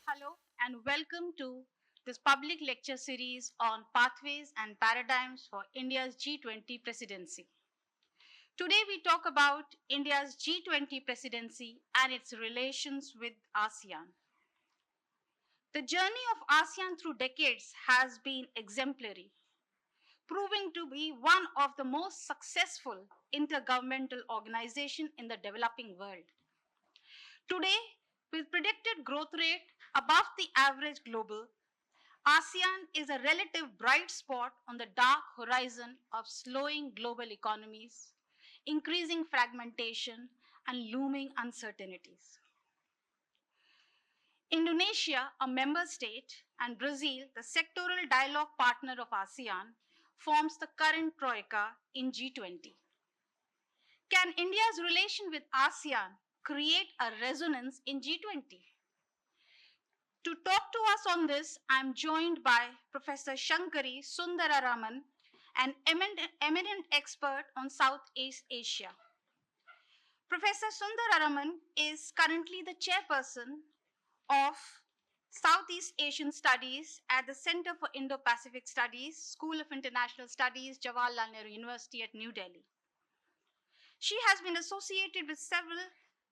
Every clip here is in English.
Hello and welcome to this public lecture series on pathways and paradigms for India's G20 presidency. Today we talk about India's G20 presidency and its relations with ASEAN. The journey of ASEAN through decades has been exemplary, proving to be one of the most successful intergovernmental organizations in the developing world. Today, with predicted growth rate above the average global, ASEAN is a relative bright spot on the dark horizon of slowing global economies, increasing fragmentation, and looming uncertainties. Indonesia, a member state, and Brazil, the sectoral dialogue partner of ASEAN, forms the current troika in G20. Can India's relation with ASEAN create a resonance in G20? To talk to us on this, I'm joined by Professor Shankari Sundararaman, an eminent expert on Southeast Asia. Professor Sundararaman is currently the chairperson of Southeast Asian Studies at the Center for Indo-Pacific Studies, School of International Studies, Jawaharlal Nehru University at New Delhi. She has been associated with several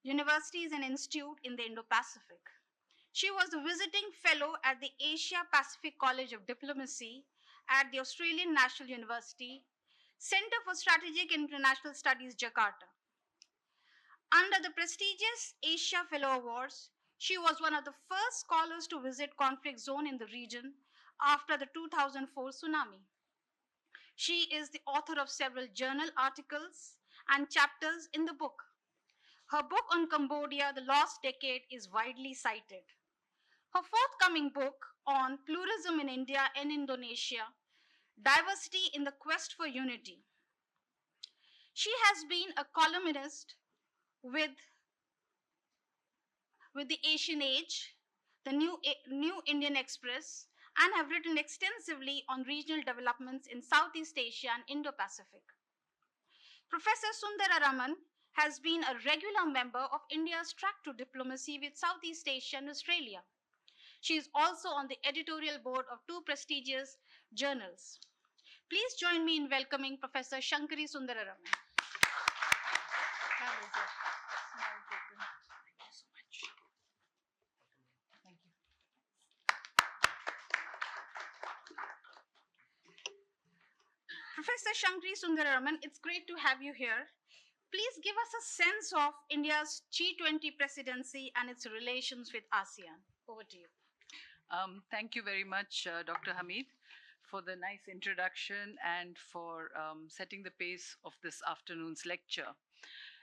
universities and institutes in the Indo-Pacific. She was a visiting fellow at the Asia Pacific College of Diplomacy at the Australian National University, Center for Strategic and International Studies, Jakarta. Under the prestigious Asia Fellow Awards, she was one of the first scholars to visit conflict zone in the region after the 2004 tsunami. She is the author of several journal articles and chapters in the book. Her book on Cambodia, The Lost Decade, is widely cited. Her forthcoming book on pluralism in India and Indonesia, Diversity in the Quest for Unity. She has been a columnist with, the Asian Age, the New Indian Express, and have written extensively on regional developments in Southeast Asia and Indo-Pacific. Professor Sundararaman has been a regular member of India's track to diplomacy with Southeast Asia and Australia. She is also on the editorial board of two prestigious journals. Please join me in welcoming Professor Shankari Sundararaman. Thank you so much. Thank you. Professor Shankari Sundararaman, it's great to have you here. Please give us a sense of India's G20 presidency and its relations with ASEAN. Over to you. Thank you very much, Dr. Hamid, for the nice introduction and for setting the pace of this afternoon's lecture.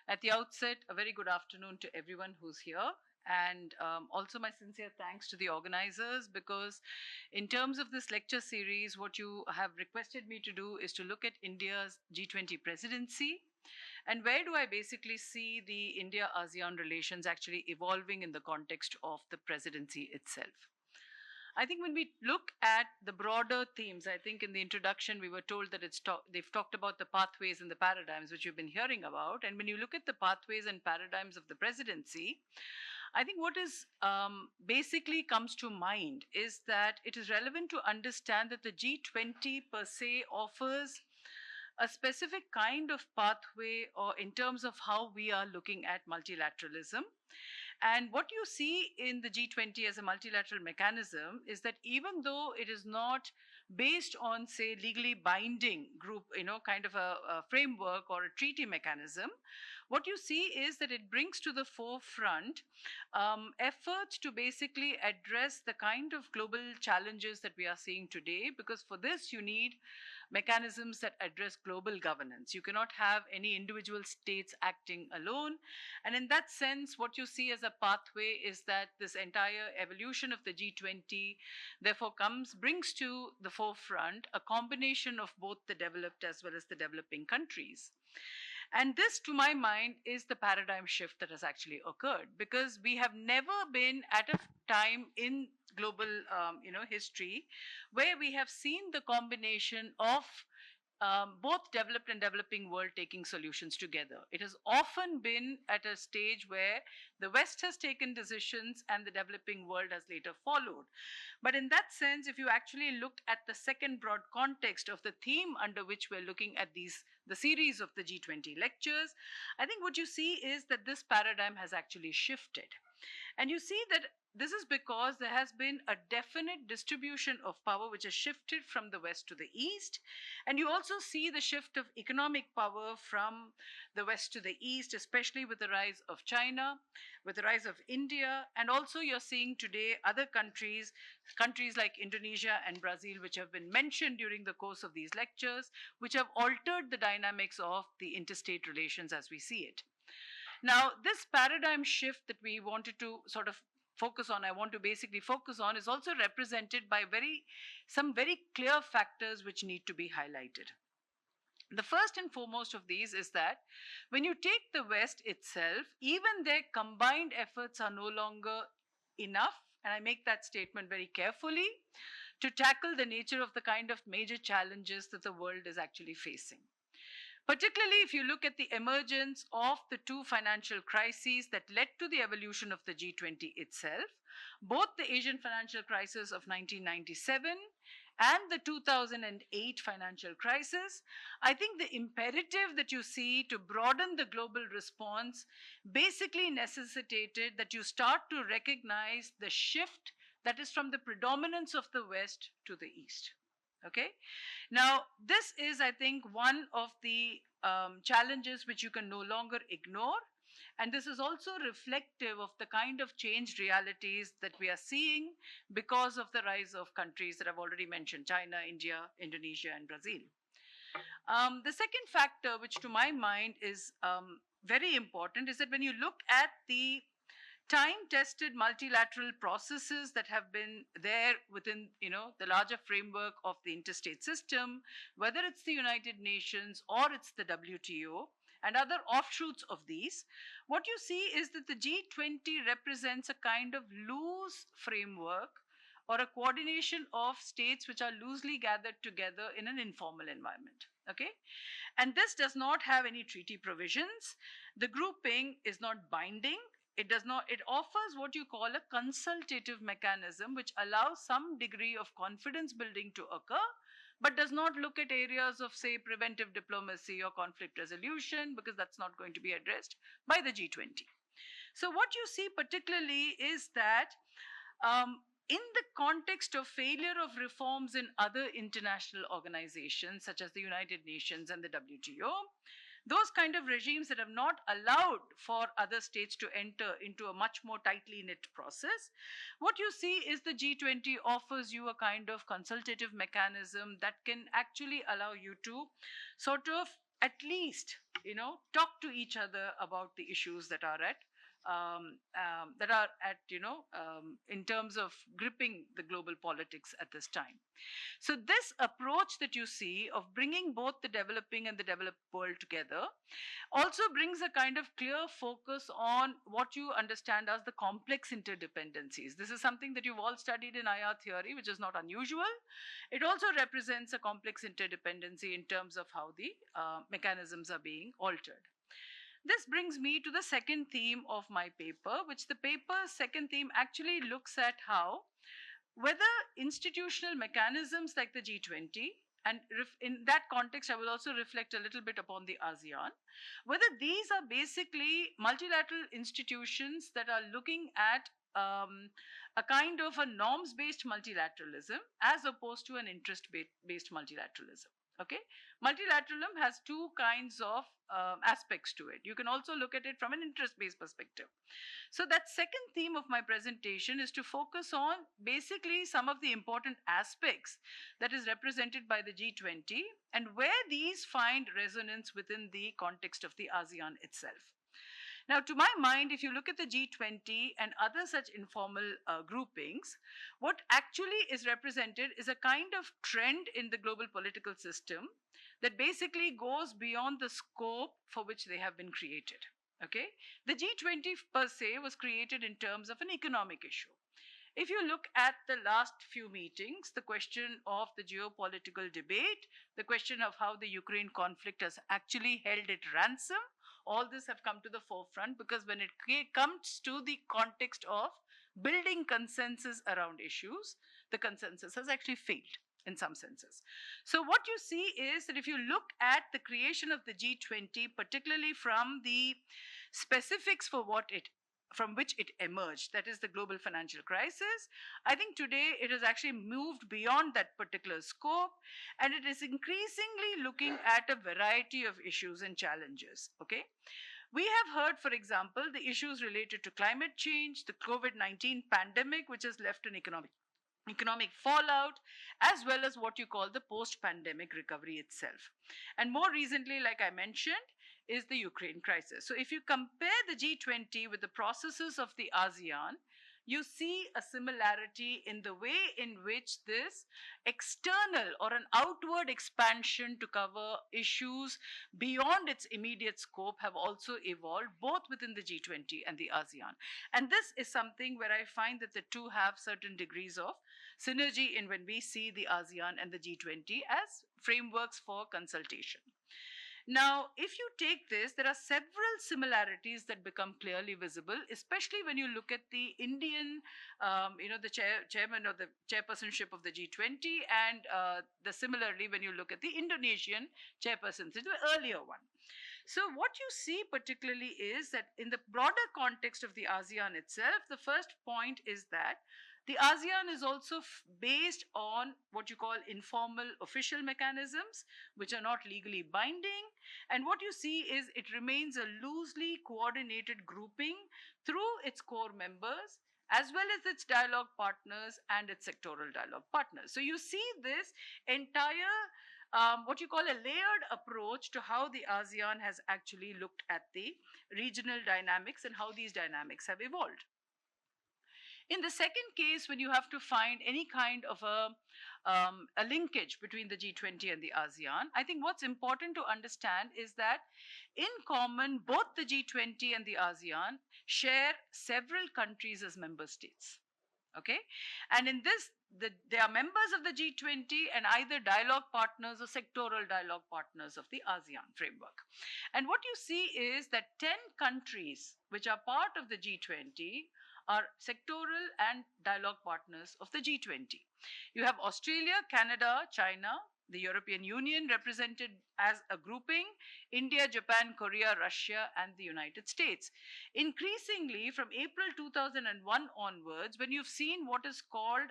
At the outset, a very good afternoon to everyone who's here. And also my sincere thanks to the organizers, because in terms of this lecture series, what you have requested me to do is to look at India's G20 presidency. And where do I basically see the India-ASEAN relations actually evolving in the context of the presidency itself? I think when we look at the broader themes, I think in the introduction we were told that they've talked about the pathways and the paradigms, which you've been hearing about. And when you look at the pathways and paradigms of the presidency, I think what is basically comes to mind is that it is relevant to understand that the G20 per se offers a specific kind of pathway or in terms of how we are looking at multilateralism. And what you see in the G20 as a multilateral mechanism is that even though it is not based on, say, legally binding group, kind of a framework or a treaty mechanism, what you see is that it brings to the forefront efforts to basically address the kind of global challenges that we are seeing today, because for this you need mechanisms that address global governance. You cannot have any individual states acting alone. And in that sense, what you see as a pathway is that this entire evolution of the G20 therefore brings to the forefront a combination of both the developed as well as the developing countries. And this, to my mind, is the paradigm shift that has actually occurred, because we have never been at a time in global history where we have seen the combination of both developed and developing world taking solutions together. It has often been at a stage where the West has taken decisions and the developing world has later followed. But in that sense, if you actually look at the second broad context of the theme under which we're looking at the series of the G20 lectures, I think what you see is that this paradigm has actually shifted. And you see that this is because there has been a definite distribution of power which has shifted from the West to the East. And you also see the shift of economic power from the West to the East, especially with the rise of China, with the rise of India. And also, you're seeing today other countries like Indonesia and Brazil, which have been mentioned during the course of these lectures, which have altered the dynamics of the interstate relations as we see it. Now, this paradigm shift that we wanted to sort of focus on, I want to basically focus on, is also represented by some very clear factors which need to be highlighted. The first and foremost of these is that when you take the West itself, even their combined efforts are no longer enough, and I make that statement very carefully, to tackle the nature of the kind of major challenges that the world is actually facing. Particularly if you look at the emergence of the two financial crises that led to the evolution of the G20 itself, both the Asian financial crisis of 1997 and the 2008 financial crisis, I think the imperative that you see to broaden the global response basically necessitated that you start to recognize the shift that is from the predominance of the West to the East. Okay? Now, this is, I think, one of the challenges which you can no longer ignore. And this is also reflective of the kind of changed realities that we are seeing because of the rise of countries that I've already mentioned: China, India, Indonesia, and Brazil. The second factor, which to my mind is very important, is that when you look at the time-tested multilateral processes that have been there within, the larger framework of the interstate system, whether it's the United Nations or it's the WTO and other offshoots of these, what you see is that the G20 represents a kind of loose framework or a coordination of states which are loosely gathered together in an informal environment. Okay? And this does not have any treaty provisions. The grouping is not binding. It offers what you call a consultative mechanism, which allows some degree of confidence building to occur, but does not look at areas of, say, preventive diplomacy or conflict resolution, because that's not going to be addressed by the G20. So what you see particularly is that in the context of failure of reforms in other international organizations, such as the United Nations and the WTO, those kind of regimes that have not allowed for other states to enter into a much more tightly knit process, what you see is the G20 offers you a kind of consultative mechanism that can actually allow you to sort of at least, talk to each other about the issues that are in terms of gripping the global politics at this time. So this approach that you see of bringing both the developing and the developed world together also brings a kind of clear focus on what you understand as the complex interdependencies. This is something that you've all studied in IR theory, which is not unusual. It also represents a complex interdependency in terms of how the mechanisms are being altered. This brings me to the second theme of my paper, which the paper's second theme actually looks at how whether institutional mechanisms like the G20, and in that context, I will also reflect a little bit upon the ASEAN, whether these are basically multilateral institutions that are looking at a kind of a norms-based multilateralism as opposed to an interest-based multilateralism. Okay, multilateralism has two kinds of aspects to it. You can also look at it from an interest-based perspective. So that second theme of my presentation is to focus on basically some of the important aspects that is represented by the G20 and where these find resonance within the context of the ASEAN itself. Now, to my mind, if you look at the G20 and other such informal groupings, what actually is represented is a kind of trend in the global political system that basically goes beyond the scope for which they have been created. Okay? The G20 per se was created in terms of an economic issue. If you look at the last few meetings, the question of the geopolitical debate, the question of how the Ukraine conflict has actually held it ransom, all this have come to the forefront because when it comes to the context of building consensus around issues, the consensus has actually failed in some senses. So, what you see is that if you look at the creation of the G20, particularly from the specifics for what it from which it emerged, that is the global financial crisis, I think today it has actually moved beyond that particular scope and it is increasingly looking at a variety of issues and challenges. Okay. We have heard, for example, the issues related to climate change, the COVID-19 pandemic, which has left an economic fallout, as well as what you call the post pandemic recovery itself. And more recently, like I mentioned, is the Ukraine crisis. So, if you compare the G20 with the processes of the ASEAN, you see a similarity in the way in which this external or an outward expansion to cover issues beyond its immediate scope have also evolved both within the G20 and the ASEAN. And this is something where I find that the two have certain degrees of synergy in when we see the ASEAN and the G20 as frameworks for consultation. Now, if you take this, there are several similarities that become clearly visible, especially when you look at the Indian, the chairman or the chairpersonship of the G20, and similarly when you look at the Indonesian chairpersonship, the earlier one. So, what you see particularly is that in the broader context of the ASEAN itself, the first point is that the ASEAN is also based on what you call informal official mechanisms, which are not legally binding. And what you see is it remains a loosely coordinated grouping through its core members as well as its dialogue partners and its sectoral dialogue partners. So you see this entire what you call a layered approach to how the ASEAN has actually looked at the regional dynamics and how these dynamics have evolved. In the second case, when you have to find any kind of a linkage between the G20 and the ASEAN, I think what's important to understand is that in common, both the G20 and the ASEAN share several countries as member states. Okay, and in this, they are members of the G20 and either dialogue partners or sectoral dialogue partners of the ASEAN framework. And what you see is that 10 countries which are part of the G20 are sectoral and dialogue partners of the G20. You have Australia, Canada, China, the European Union represented as a grouping, India, Japan, Korea, Russia, and the United States. Increasingly, from April 2001 onwards, when you've seen what is called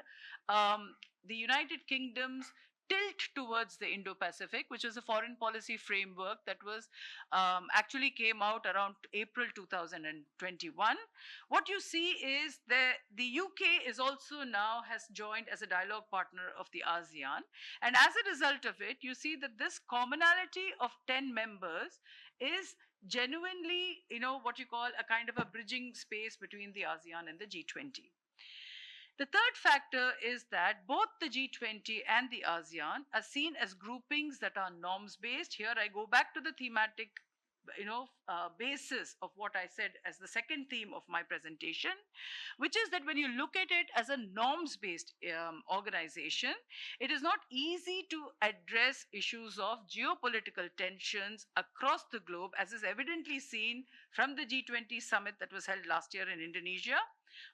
the United Kingdom's tilt towards the Indo-Pacific, which is a foreign policy framework that was actually came out around April 2021. What you see is the UK is also now has joined as a dialogue partner of the ASEAN, and as a result of it, you see that this commonality of 10 members is genuinely, what you call a kind of a bridging space between the ASEAN and the G20. The third factor is that both the G20 and the ASEAN are seen as groupings that are norms based. Here I go back to the thematic basis of what I said as the second theme of my presentation, which is that when you look at it as a norms based organization, it is not easy to address issues of geopolitical tensions across the globe, as is evidently seen from the G20 summit that was held last year in Indonesia,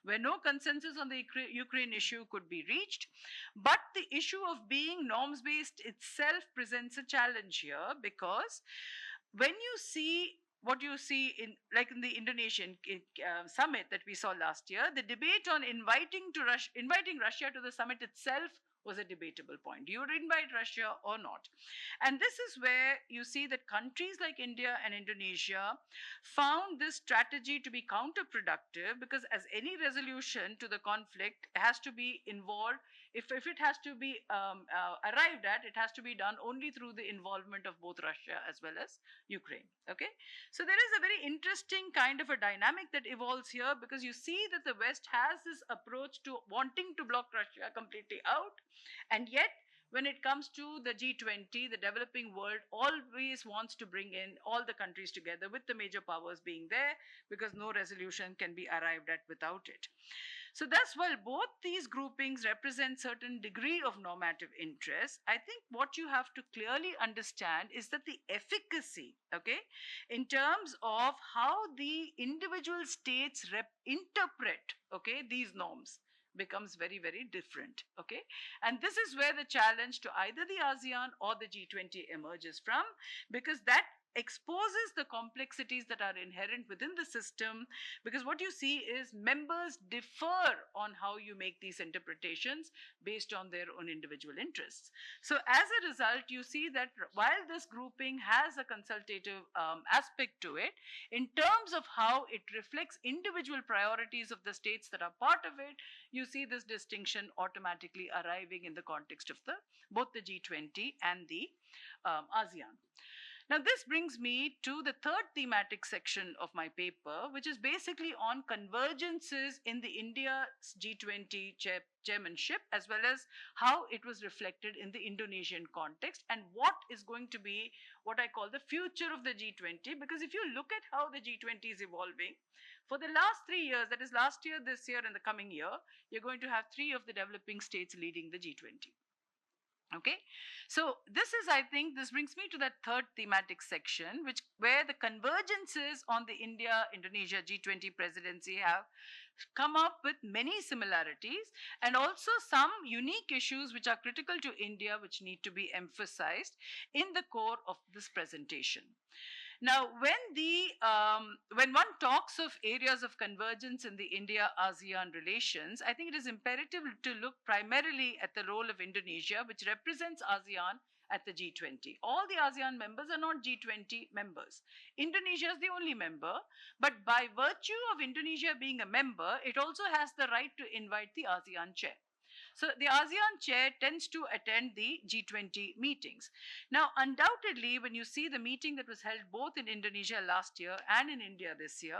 where no consensus on the Ukraine issue could be reached. But the issue of being norms based itself presents a challenge here, because when you see what you see in the Indonesian summit that we saw last year, the debate on inviting Russia to the summit itself was a debatable point. Do you invite Russia or not? And this is where you see that countries like India and Indonesia found this strategy to be counterproductive, because as any resolution to the conflict has to be involved, if it has to be arrived at, it has to be done only through the involvement of both Russia as well as Ukraine. Okay, so there is a very interesting kind of a dynamic that evolves here, because you see that the West has this approach to wanting to block Russia completely out, and yet when it comes to the G20, the developing world always wants to bring in all the countries together, with the major powers being there, because no resolution can be arrived at without it. So thus, while both these groupings represent certain degree of normative interest, I think what you have to clearly understand is that the efficacy, okay, in terms of how the individual states interpret, okay, these norms becomes very, very different, okay. And this is where the challenge to either the ASEAN or the G20 emerges from, because that exposes the complexities that are inherent within the system, because what you see is members differ on how you make these interpretations based on their own individual interests. So as a result, you see that while this grouping has a consultative aspect to it, in terms of how it reflects individual priorities of the states that are part of it, you see this distinction automatically arriving in the context of the both the G20 and the ASEAN. Now, this brings me to the third thematic section of my paper, which is basically on convergences in the India G20 chairmanship, as well as how it was reflected in the Indonesian context, and what is going to be what I call the future of the G20. Because if you look at how the G20 is evolving, for the last 3 years, that is last year, this year, and the coming year, you're going to have three of the developing states leading the G20. Okay, so this is, I think, this brings me to that third thematic section, which where the convergences on the India Indonesia G20 presidency have come up with many similarities and also some unique issues which are critical to India, which need to be emphasized in the core of this presentation. Now, when one talks of areas of convergence in the India-ASEAN relations, I think it is imperative to look primarily at the role of Indonesia, which represents ASEAN at the G20. All the ASEAN members are not G20 members. Indonesia is the only member, but by virtue of Indonesia being a member, it also has the right to invite the ASEAN chair. So the ASEAN chair tends to attend the G20 meetings. Now, undoubtedly, when you see the meeting that was held both in Indonesia last year and in India this year,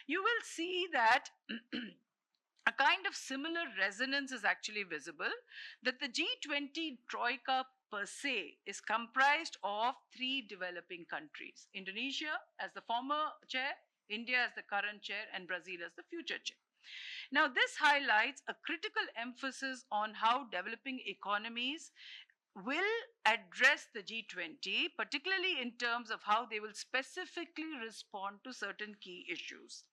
you will see that a kind of similar resonance is actually visible, that the G20 troika per se is comprised of three developing countries: Indonesia as the former chair, India as the current chair, and Brazil as the future chair. Now, this highlights a critical emphasis on how developing economies will address the G20, particularly in terms of how they will specifically respond to certain key issues.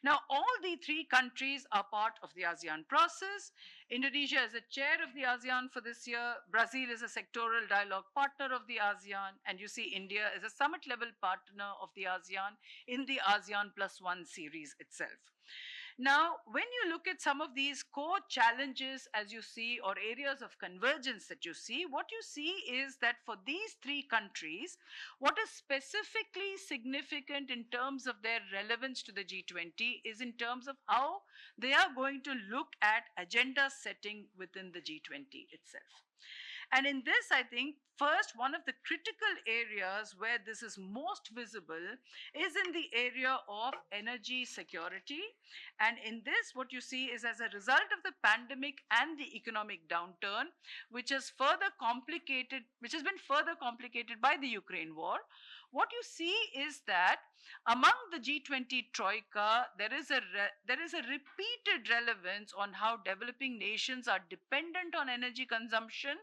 Now, all the three countries are part of the ASEAN process. Indonesia is a chair of the ASEAN for this year. Brazil is a sectoral dialogue partner of the ASEAN. And you see India is a summit level partner of the ASEAN in the ASEAN Plus One series itself. Now, when you look at some of these core challenges, as you see, or areas of convergence that you see, what you see is that for these three countries, what is specifically significant in terms of their relevance to the G20 is in terms of how they are going to look at agenda setting within the G20 itself. And in this, I think, first, one of the critical areas where this is most visible is in the area of energy security. And in this, what you see is as a result of the pandemic and the economic downturn, which has been further complicated by the Ukraine war, what you see is that among the G20 troika, there is a repeated relevance on how developing nations are dependent on energy consumption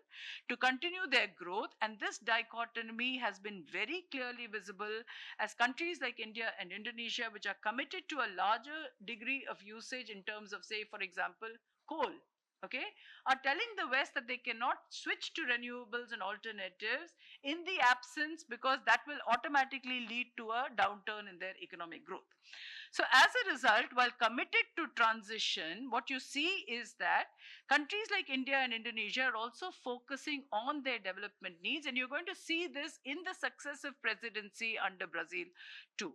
to continue their growth. And this dichotomy has been very clearly visible as countries like India and Indonesia, which are committed to a larger degree of usage in terms of, say, for example, coal, okay, are telling the West that they cannot switch to renewables and alternatives in the absence, because that will automatically lead to a downturn in their economic growth. So, as a result, while committed to transition, what you see is that countries like India and Indonesia are also focusing on their development needs, and you're going to see this in the successive presidency under Brazil too.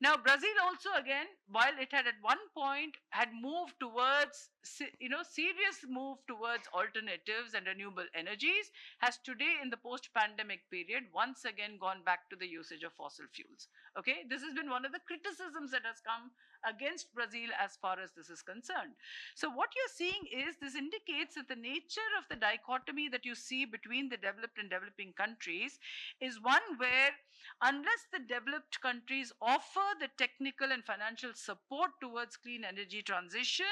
Now, Brazil also, again, while it had at one point had moved towards, serious move towards alternatives and renewable energies, has today in the post-pandemic period once again gone back to the usage of fossil fuels. Okay, this has been one of the criticisms that has come against Brazil as far as this is concerned. So what you're seeing is this indicates that the nature of the dichotomy that you see between the developed and developing countries is one where, unless the developed countries offer the technical and financial support towards clean energy transition,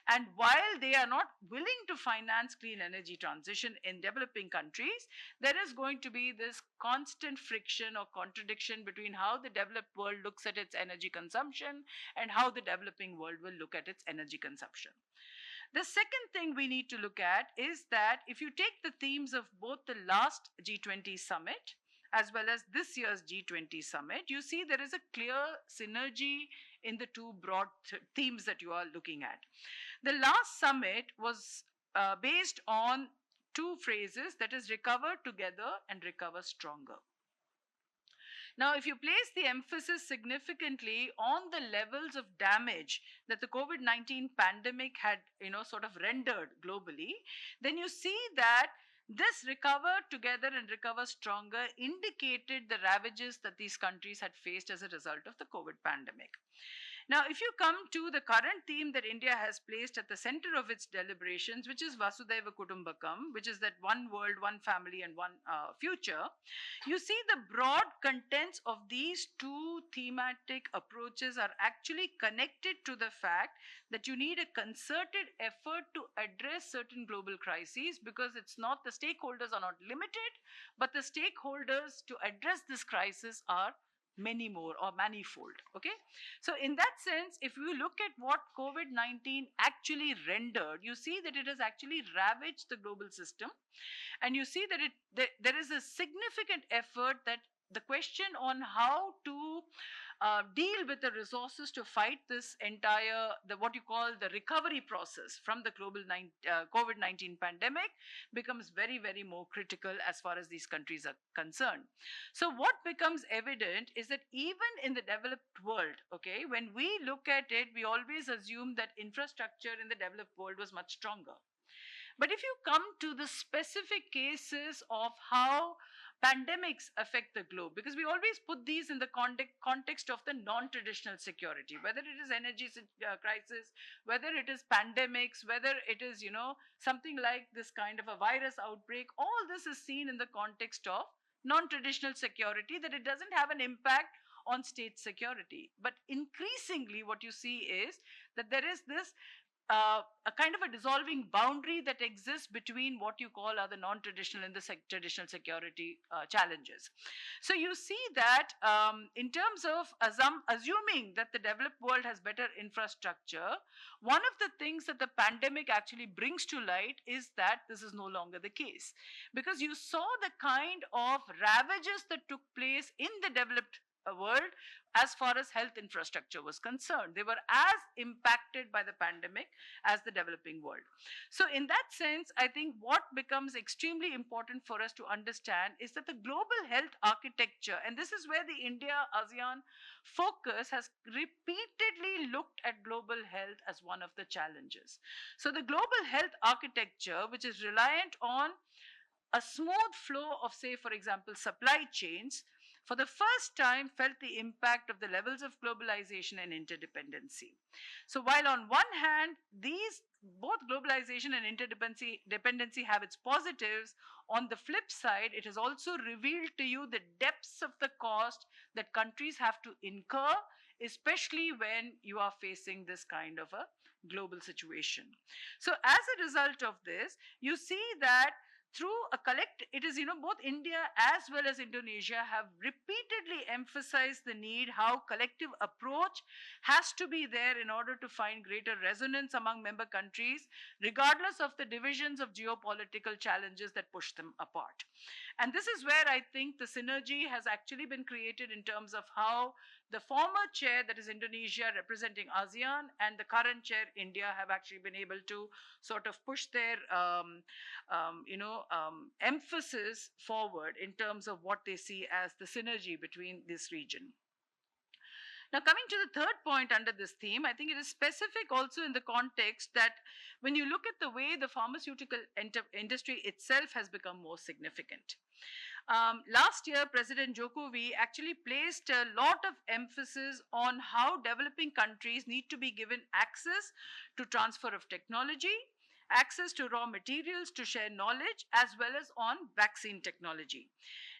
And while they are not willing to finance clean energy transition in developing countries, there is going to be this constant friction or contradiction between how the developed world looks at its energy consumption and how the developing world will look at its energy consumption. The second thing we need to look at is that if you take the themes of both the last G20 summit as well as this year's G20 summit, you see there is a clear synergy in the two broad themes that you are looking at. The last summit was based on two phrases, that is, recover together and recover stronger. Now, if you place the emphasis significantly on the levels of damage that the COVID-19 pandemic had, sort of rendered globally, then you see that this recover together and recover stronger indicated the ravages that these countries had faced as a result of the COVID pandemic. Now, if you come to the current theme that India has placed at the center of its deliberations, which is Vasudhaiva Kutumbakam, which is that one world, one family, and one future, you see the broad contents of these two thematic approaches are actually connected to the fact that you need a concerted effort to address certain global crises, because it's not the stakeholders are not limited, but the stakeholders to address this crisis are many more or manifold. Okay, so in that sense, if you look at what COVID-19 actually rendered, you see that it has actually ravaged the global system, and you see that there is a significant effort that the question on how to deal with the resources to fight this entire, the what you call the recovery process from the COVID-19 pandemic becomes very, very more critical as far as these countries are concerned. So what becomes evident is that even in the developed world, okay, when we look at it, we always assume that infrastructure in the developed world was much stronger. But if you come to the specific cases of how pandemics affect the globe, because we always put these in the context of the non-traditional security, whether it is energy crisis, whether it is pandemics, whether it is, something like this kind of a virus outbreak, all this is seen in the context of non-traditional security, that it doesn't have an impact on state security. But increasingly what you see is that there is this a kind of a dissolving boundary that exists between what you call are the non-traditional and the traditional security challenges. So you see that in terms of assuming that the developed world has better infrastructure, one of the things that the pandemic actually brings to light is that this is no longer the case, because you saw the kind of ravages that took place in the developed world as far as health infrastructure was concerned. They were as impacted by the pandemic as the developing world. So in that sense, I think what becomes extremely important for us to understand is that the global health architecture, and this is where the India-ASEAN focus has repeatedly looked at global health as one of the challenges. So the global health architecture, which is reliant on a smooth flow of, say, for example, supply chains, for the first time felt the impact of the levels of globalization and interdependency. So while on one hand, these both globalization and interdependency have its positives, on the flip side, it has also revealed to you the depths of the cost that countries have to incur, especially when you are facing this kind of a global situation. So as a result of this, you see that through a it is, both India as well as Indonesia have repeatedly emphasized the need how collective approach has to be there in order to find greater resonance among member countries, regardless of the divisions of geopolitical challenges that push them apart. And this is where I think the synergy has actually been created in terms of how the former chair, that is Indonesia representing ASEAN, and the current chair, India, have actually been able to sort of push their emphasis forward in terms of what they see as the synergy between this region. Now, coming to the third point under this theme, I think it is specific also in the context that when you look at the way the pharmaceutical industry itself has become more significant. Last year, President Jokowi actually placed a lot of emphasis on how developing countries need to be given access to transfer of technology, access to raw materials to share knowledge, as well as on vaccine technology.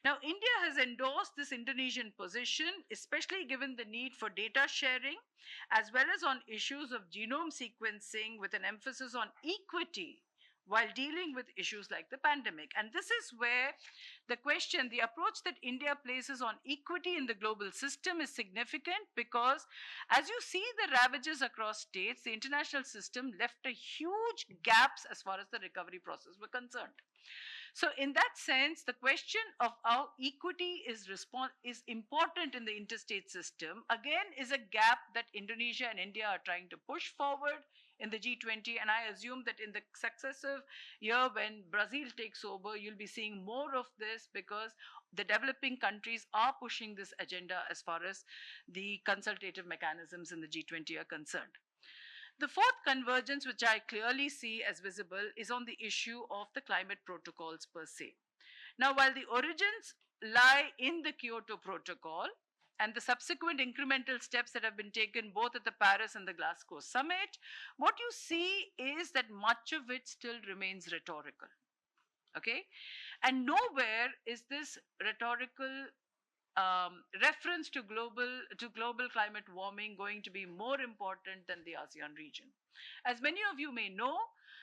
Now, India has endorsed this Indonesian position, especially given the need for data sharing, as well as on issues of genome sequencing with an emphasis on equity while dealing with issues like the pandemic. And this is where the approach that India places on equity in the global system is significant because as you see the ravages across states, the international system left a huge gaps as far as the recovery process were concerned. So, in that sense, the question of how equity is important in the interstate system again is a gap that Indonesia and India are trying to push forward in the G20. And I assume that in the successive year when Brazil takes over, you'll be seeing more of this because the developing countries are pushing this agenda as far as the consultative mechanisms in the G20 are concerned. The fourth convergence, which I clearly see as visible, is on the issue of the climate protocols per se. Now, while the origins lie in the Kyoto Protocol and the subsequent incremental steps that have been taken both at the Paris and the Glasgow summit, what you see is that much of it still remains rhetorical. Okay? And nowhere is this rhetorical reference to global climate warming going to be more important than the ASEAN region. As many of you may know,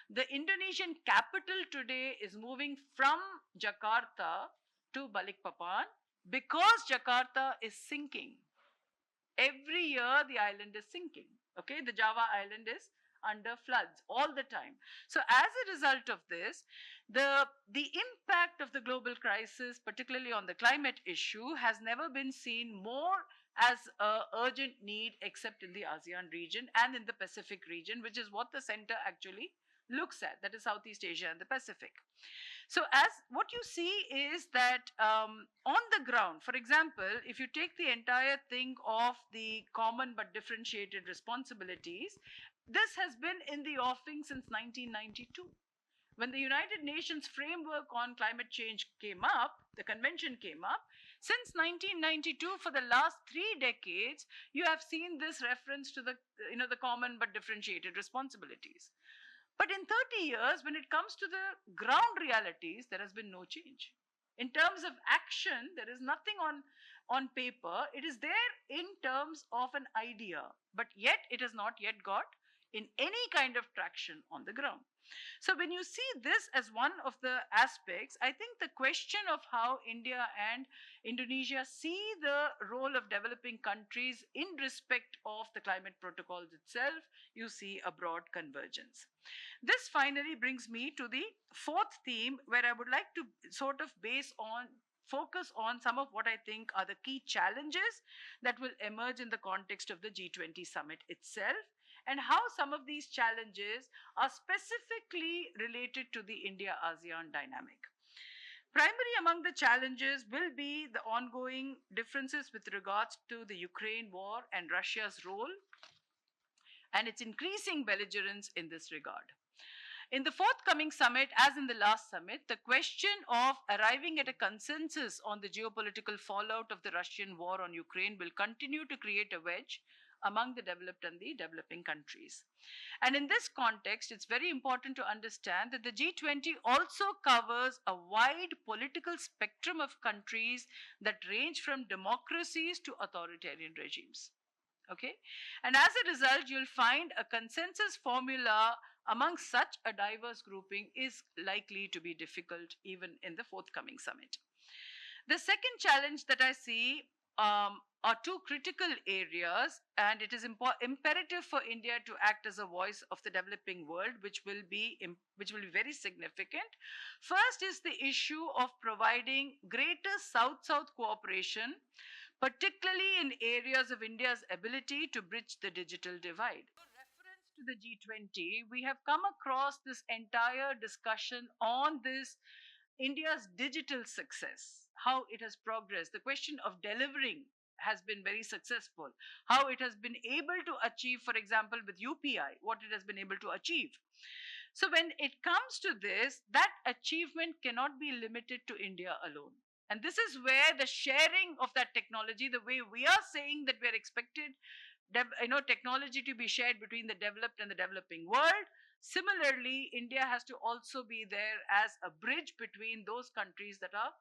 the Indonesian capital today is moving from Jakarta to Balikpapan because Jakarta is sinking. Every year the island is sinking. Okay, the Java island is under floods all the time. So as a result of this, the impact of the global crisis, particularly on the climate issue, has never been seen more as a urgent need except in the ASEAN region and in the Pacific region, which is what the center actually looks at, that is Southeast Asia and the Pacific. So, as what you see is that on the ground, for example, if you take the entire thing of the common but differentiated responsibilities, this has been in the offing since 1992. When the United Nations framework on climate change came up, the convention came up, since 1992, for the last 3 decades, you have seen this reference to the common but differentiated responsibilities. But in 30 years, when it comes to the ground realities, there has been no change. In terms of action, there is nothing on paper. It is there in terms of an idea, but yet it has not yet got in any kind of traction on the ground. So, when you see this as one of the aspects, I think the question of how India and Indonesia see the role of developing countries in respect of the climate protocols itself, you see a broad convergence. This finally brings me to the fourth theme, where I would like to sort of focus on some of what I think are the key challenges that will emerge in the context of the G20 summit itself, and how some of these challenges are specifically related to the India ASEAN dynamic. Primary among the challenges will be the ongoing differences with regards to the Ukraine war and Russia's role and its increasing belligerence in this regard. In the forthcoming summit, as in the last summit, the question of arriving at a consensus on the geopolitical fallout of the Russian war on Ukraine will continue to create a wedge among the developed and the developing countries. And in this context, it's very important to understand that the G20 also covers a wide political spectrum of countries that range from democracies to authoritarian regimes. Okay? And as a result, you'll find a consensus formula among such a diverse grouping is likely to be difficult even in the forthcoming summit. The second challenge that I see are two critical areas, and it is imperative for India to act as a voice of the developing world, which will be very significant. First is the issue of providing greater South-South cooperation, particularly in areas of India's ability to bridge the digital divide. In reference to the G20, we have come across this entire discussion on this India's digital success, how it has progressed. The question of delivering has been very successful. How it has been able to achieve, for example, with UPI, what it has been able to achieve. So, when it comes to this, that achievement cannot be limited to India alone. And this is where the sharing of that technology, the way we are saying that we're expected technology to be shared between the developed and the developing world, Similarly, India has to also be there as a bridge between those countries that are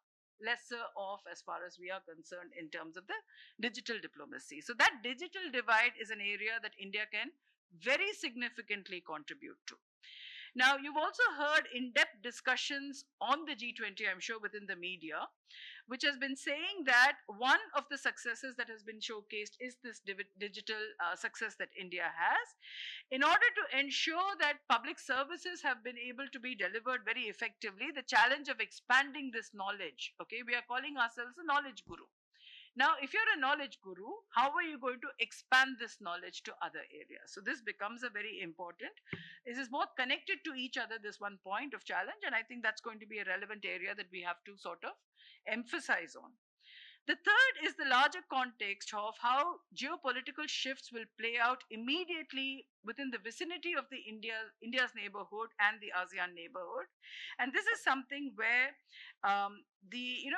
lesser off as far as we are concerned in terms of the digital diplomacy. So, that digital divide is an area that India can very significantly contribute to. Now, you've also heard in depth discussions on the G20, I'm sure, within the media, which has been saying that one of the successes that has been showcased is this digital success that India has. In order to ensure that public services have been able to be delivered very effectively, the challenge of expanding this knowledge, okay, we are calling ourselves a knowledge guru. Now, if you're a knowledge guru, how are you going to expand this knowledge to other areas? So, this becomes a very important. This is both connected to each other, this one point of challenge, and I think that's going to be a relevant area that we have to sort of emphasize on. The third is the larger context of how geopolitical shifts will play out immediately within the vicinity of the India's neighborhood and the ASEAN neighborhood. And this is something where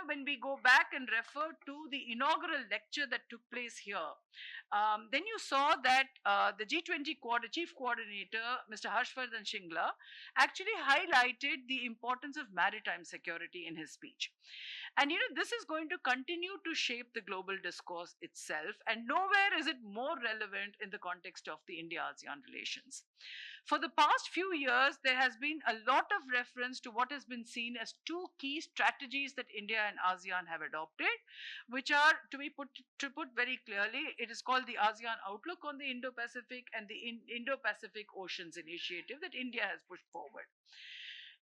when we go back and refer to the inaugural lecture that took place here, then you saw that the G20 chief coordinator, Mr. Harshvardhan Shingla, actually highlighted the importance of maritime security in his speech. And this is going to continue to shape the global discourse itself, and nowhere is it more relevant in the context of the India ASEAN relations. For the past few years, there has been a lot of reference to what has been seen as two key strategies that India and ASEAN have adopted, which are, to put very clearly, it is called the ASEAN Outlook on the Indo-Pacific and the Indo-Pacific Oceans Initiative that India has pushed forward.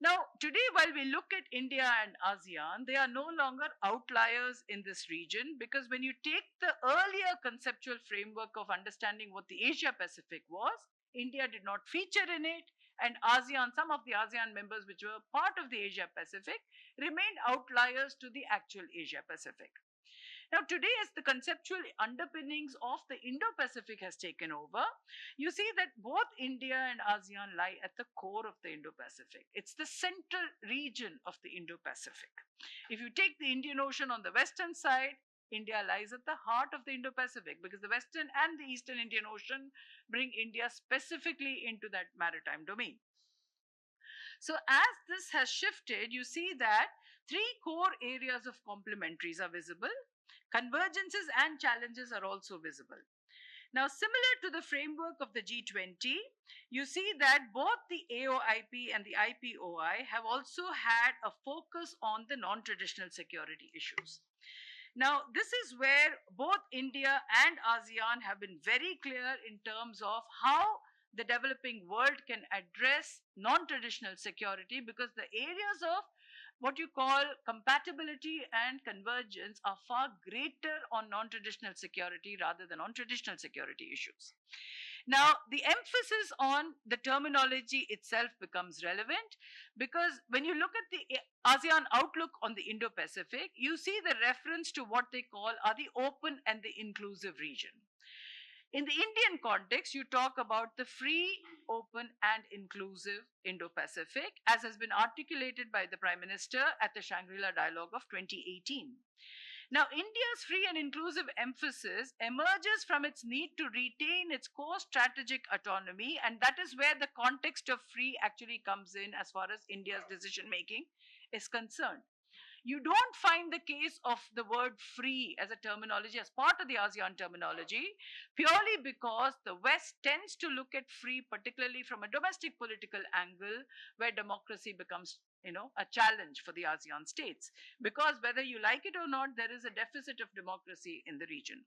Now, today, while we look at India and ASEAN, they are no longer outliers in this region, because when you take the earlier conceptual framework of understanding what the Asia Pacific was, India did not feature in it, and ASEAN, some of the ASEAN members which were part of the Asia Pacific, remained outliers to the actual Asia Pacific. Now, today, as the conceptual underpinnings of the Indo-Pacific has taken over, you see that both India and ASEAN lie at the core of the Indo-Pacific. It's the central region of the Indo-Pacific. If you take the Indian Ocean on the western side, India lies at the heart of the Indo-Pacific, because the western and the eastern Indian Ocean bring India specifically into that maritime domain. So, as this has shifted, you see that three core areas of complementaries are visible. Convergences and challenges are also visible. Now, similar to the framework of the G20, you see that both the AOIP and the IPOI have also had a focus on the non-traditional security issues. Now, this is where both India and ASEAN have been very clear in terms of how the developing world can address non-traditional security, because the areas of what you call compatibility and convergence are far greater on non-traditional security rather than on traditional security issues. Now, the emphasis on the terminology itself becomes relevant, because when you look at the ASEAN outlook on the Indo-Pacific, you see the reference to what they call are the open and the inclusive region. In the Indian context, you talk about the free, open, and inclusive Indo-Pacific, as has been articulated by the Prime Minister at the Shangri-La Dialogue of 2018. Now, India's free and inclusive emphasis emerges from its need to retain its core strategic autonomy, and that is where the context of free actually comes in as far as India's decision making is concerned. You don't find the case of the word free as a terminology as part of the ASEAN terminology, purely because the West tends to look at free particularly from a domestic political angle, where democracy becomes a challenge for the ASEAN states, because whether you like it or not, there is a deficit of democracy in the region.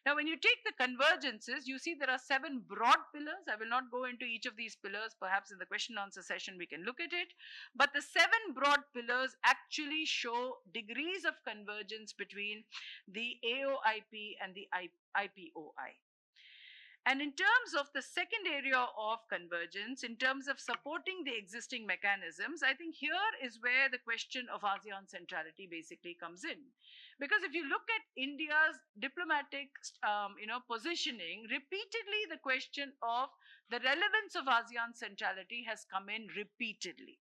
Now, when you take the convergences, you see there are 7 broad pillars. I will not go into each of these pillars. Perhaps in the question answer session, we can look at it. But the 7 broad pillars actually show degrees of convergence between the AOIP and the IPOI. And in terms of the second area of convergence, in terms of supporting the existing mechanisms, I think here is where the question of ASEAN centrality basically comes in. Because if you look at India's diplomatic, positioning, repeatedly the question of the relevance of ASEAN centrality has come in repeatedly.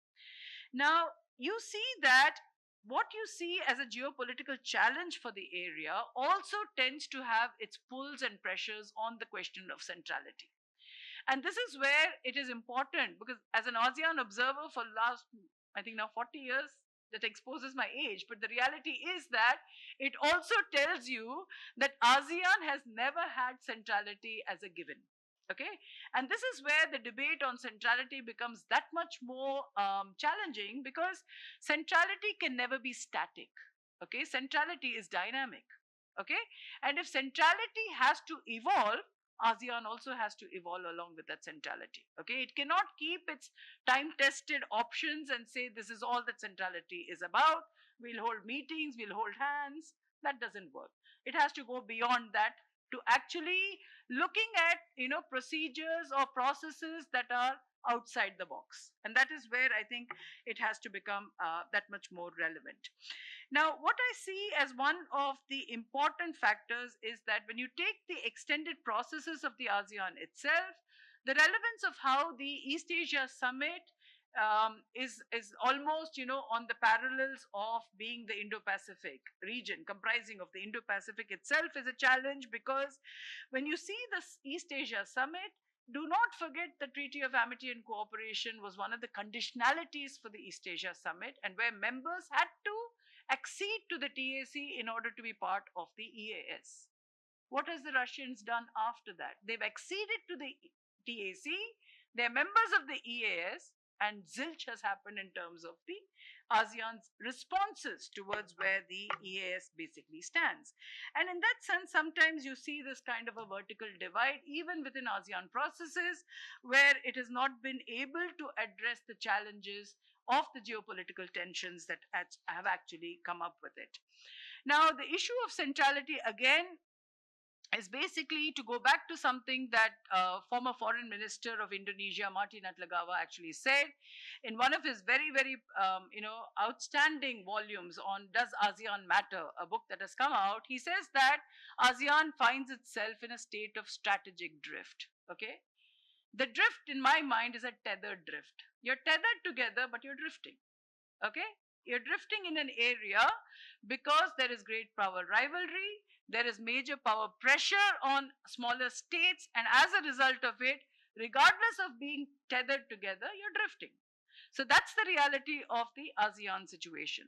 Now, you see that what you see as a geopolitical challenge for the area also tends to have its pulls and pressures on the question of centrality. And this is where it is important, because as an ASEAN observer for last, I think now 40 years, that exposes my age. But the reality is that it also tells you that ASEAN has never had centrality as a given. Okay, and this is where the debate on centrality becomes that much more challenging, because centrality can never be static. Okay, centrality is dynamic. Okay, and if centrality has to evolve, ASEAN also has to evolve along with that centrality. Okay, it cannot keep its time tested options and say this is all that centrality is about. We'll hold meetings, we'll hold hands. That doesn't work. It has to go beyond that to actually looking at procedures or processes that are outside the box, and that is where I think it has to become that much more relevant. Now, what I see as one of the important factors is that when you take the extended processes of the ASEAN itself, the relevance of how the East Asia Summit is almost on the parallels of being the Indo-Pacific region, comprising of the Indo-Pacific itself is a challenge, because when you see this East Asia Summit, do not forget the Treaty of Amity and Cooperation was one of the conditionalities for the East Asia Summit, and where members had to accede to the TAC in order to be part of the EAS. What has the Russians done after that? They've acceded to the TAC, they're members of the EAS, and zilch has happened in terms of the ASEAN's responses towards where the EAS basically stands. And in that sense, sometimes you see this kind of a vertical divide, even within ASEAN processes, where it has not been able to address the challenges of the geopolitical tensions that have actually come up with it. Now, the issue of centrality again is basically to go back to something that former foreign minister of Indonesia, Martin Atlagawa, actually said in one of his very, very, outstanding volumes on Does ASEAN Matter, a book that has come out. He says that ASEAN finds itself in a state of strategic drift. Okay, the drift in my mind is a tethered drift. You're tethered together, but you're drifting. Okay, you're drifting in an area because there is great power rivalry, there is major power pressure on smaller states, and as a result of it, regardless of being tethered together, you're drifting. So that's the reality of the ASEAN situation.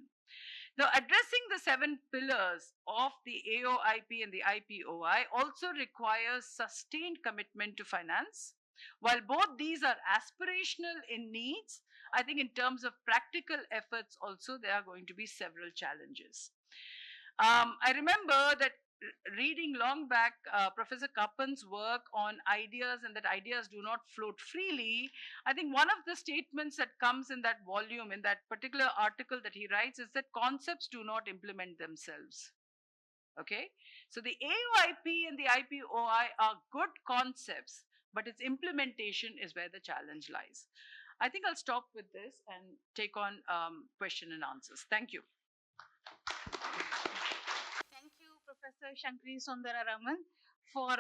Now, addressing the 7 pillars of the AOIP and the IPOI also requires sustained commitment to finance. While both these are aspirational in needs, I think in terms of practical efforts also, there are going to be several challenges. I remember that reading long back Professor Kappan's work on ideas and that ideas do not float freely, I think one of the statements that comes in that volume, in that particular article that he writes, is that concepts do not implement themselves. Okay, so the AOIP and the IPOI are good concepts, but its implementation is where the challenge lies. I think I'll stop with this and take on question and answers. Thank you. Thank you, Professor Shankari Sundararaman, for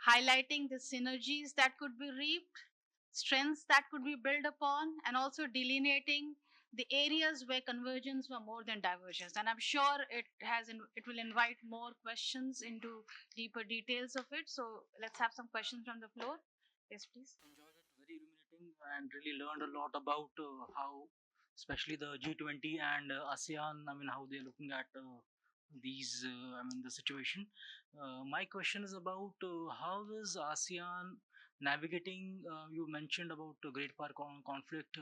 highlighting the synergies that could be reaped, strengths that could be built upon, and also delineating the areas where convergence were more than divergence. And I'm sure it will invite more questions into deeper details of it. So let's have some questions from the floor. Yes, please. Enjoyed it, very illuminating, and really learned a lot about how, especially the G20 and ASEAN, I mean, how they're looking at the situation. My question is about how is ASEAN navigating? You mentioned about Great Power conflict.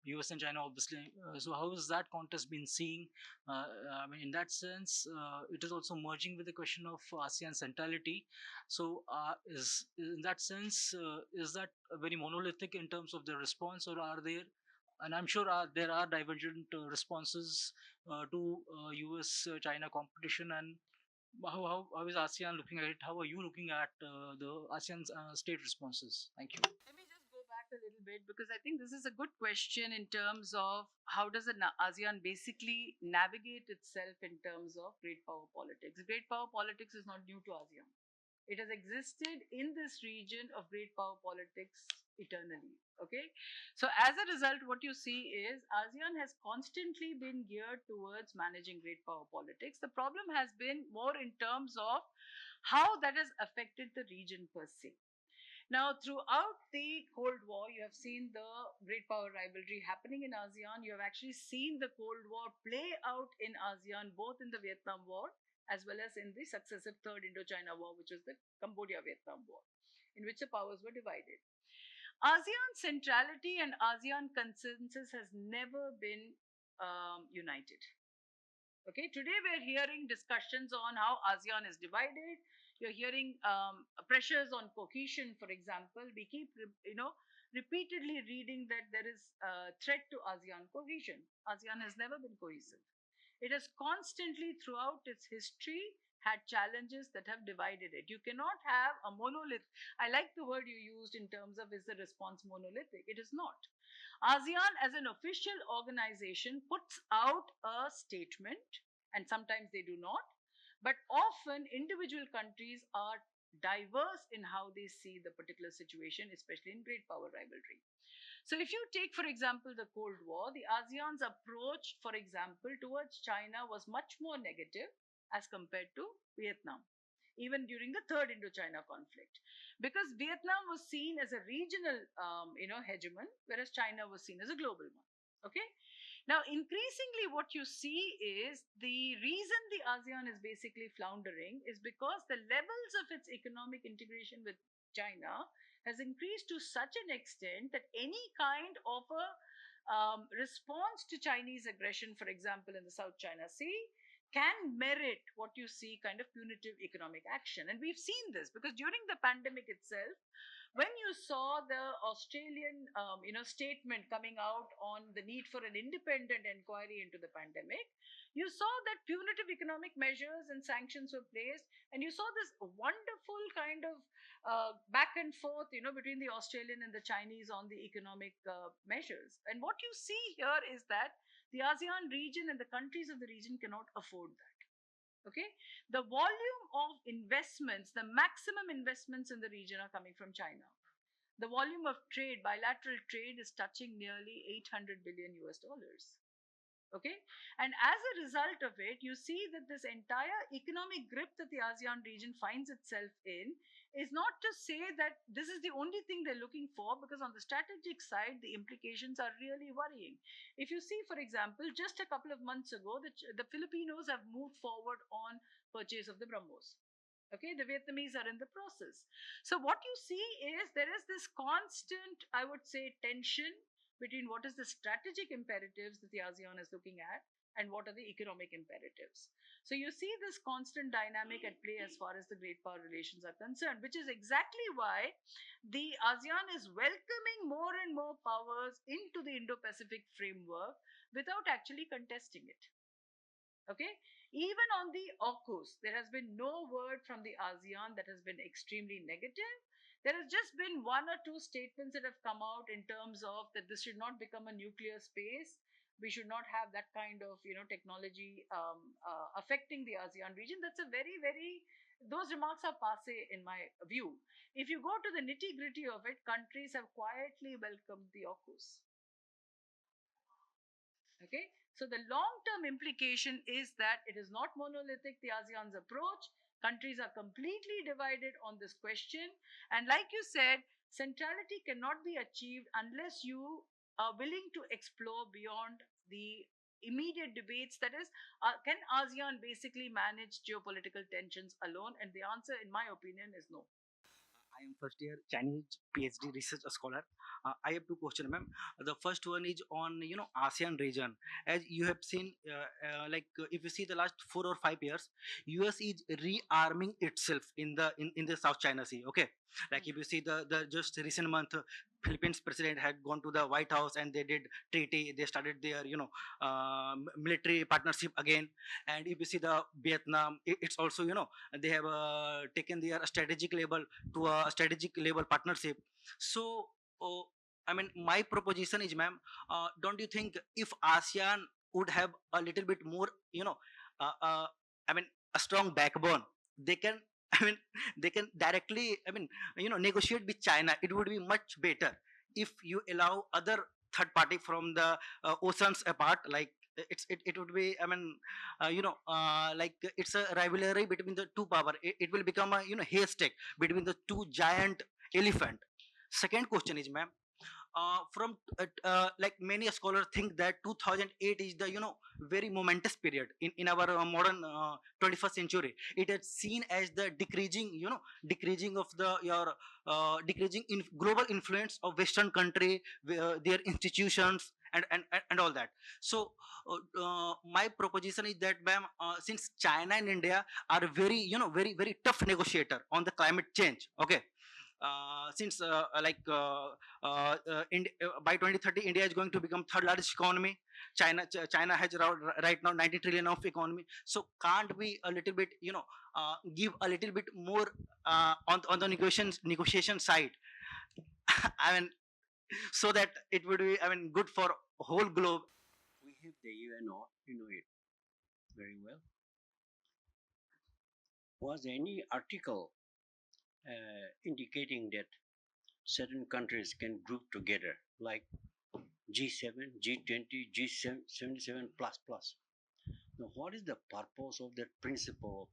US and China, obviously. So, how has that contest been seen? I mean, in that sense, it is also merging with the question of ASEAN centrality. So, is in that sense, is that very monolithic in terms of the response, or are there? And I'm sure there are divergent responses to US China competition, and how is ASEAN looking at it? How are you looking at the ASEAN state responses? Thank you. Let me just go back a little bit, because I think this is a good question in terms of how does the ASEAN basically navigate itself in terms of great power politics. Great power politics is not new to ASEAN. It has existed in this region of great power politics eternally. Okay, so as a result, what you see is ASEAN has constantly been geared towards managing great power politics. The problem has been more in terms of how that has affected the region per se. Now, throughout the Cold War, you have seen the great power rivalry happening in ASEAN. You have actually seen the Cold War play out in ASEAN, both in the Vietnam War as well as in the successive Third Indochina War, which was the Cambodia Vietnam War, in which the powers were divided. ASEAN centrality and ASEAN consensus has never been united. Okay, today we're hearing discussions on how ASEAN is divided. You're hearing pressures on cohesion, for example. We keep, repeatedly reading that there is a threat to ASEAN cohesion. ASEAN has never been cohesive. It has constantly, throughout its history, had challenges that have divided it. You cannot have a monolith. I like the word you used in terms of is the response monolithic. It is not. ASEAN, as an official organization, puts out a statement, and sometimes they do not, but often individual countries are diverse in how they see the particular situation, especially in great power rivalry. So, if you take, for example, the Cold War, the ASEAN's approach, for example, towards China was much more negative as compared to Vietnam, even during the Third Indochina conflict, because Vietnam was seen as a regional, hegemon, whereas China was seen as a global one. Okay. Now, increasingly, what you see is the reason the ASEAN is basically floundering is because the levels of its economic integration with China has increased to such an extent that any kind of a response to Chinese aggression, for example, in the South China Sea, can merit what you see kind of punitive economic action. And we've seen this because during the pandemic itself, when you saw the Australian, statement coming out on the need for an independent inquiry into the pandemic, you saw that punitive economic measures and sanctions were placed, and you saw this wonderful kind of back and forth, between the Australian and the Chinese on the economic measures. And what you see here is that the ASEAN region and the countries of the region cannot afford that. Okay, the volume of investments, the maximum investments in the region are coming from China. The volume of trade, bilateral trade, is touching nearly 800 billion US dollars. Okay, and as a result of it, you see that this entire economic grip that the ASEAN region finds itself in is not to say that this is the only thing they're looking for, because on the strategic side, the implications are really worrying. If you see, for example, just a couple of months ago, the Filipinos have moved forward on purchase of the BrahMos. Okay, the Vietnamese are in the process. So what you see is there is this constant, I would say, tension between what is the strategic imperatives that the ASEAN is looking at and what are the economic imperatives. So you see this constant dynamic at play as far as the great power relations are concerned, which is exactly why the ASEAN is welcoming more and more powers into the Indo-Pacific framework without actually contesting it. Okay, even on the AUKUS, there has been no word from the ASEAN that has been extremely negative. There has just been one or two statements that have come out in terms of that this should not become a nuclear space. We should not have that kind of technology affecting the ASEAN region. That's a very very those remarks are passe in my view. If you go to the nitty gritty of it, countries have quietly welcomed the AUKUS. Okay, so the long term implication is that it is not monolithic, the ASEAN's approach. Countries are completely divided on this question. And like you said, centrality cannot be achieved unless you are willing to explore beyond the immediate debates. That is, can ASEAN basically manage geopolitical tensions alone? And the answer, in my opinion, is no. I am first year Chinese PhD research scholar. I have two questions, ma'am. The first one is on ASEAN region. As you have seen, if you see the last 4 or 5 years, US is rearming itself in the South China Sea. Okay, like if you see the just recent month, Philippines president had gone to the White House and they did treaty. They started their military partnership again. And if you see the Vietnam, it's also they have taken their strategic level to a strategic level partnership. So, I mean, my proposition is, ma'am, don't you think if ASEAN would have a little bit more, uh, uh, I mean, a strong backbone, they can, I mean, they can directly, negotiate with China. It would be much better if you allow other third party from the oceans apart, like it would be, I mean, like it's a rivalry between the two power. It will become a haystack between the two giant elephant. Second question is, ma'am, from like many scholars think that 2008 is the very momentous period in our modern 21st century. It is seen as the decreasing decreasing of the your decreasing in global influence of western country, their institutions, and all that. So my proposition is that, ma'am, since China and India are very very tough negotiator on the climate change, okay, since by 2030 India is going to become third largest economy. China has right now 90 trillion of economy. So can't we a little bit give a little bit more on the negotiation side? I mean, so that it would be, I mean, good for whole globe. We have the UNO, you know it very well. Was any article indicating that certain countries can group together like G7, G20, G77 plus plus? Now, what is the purpose of that principle?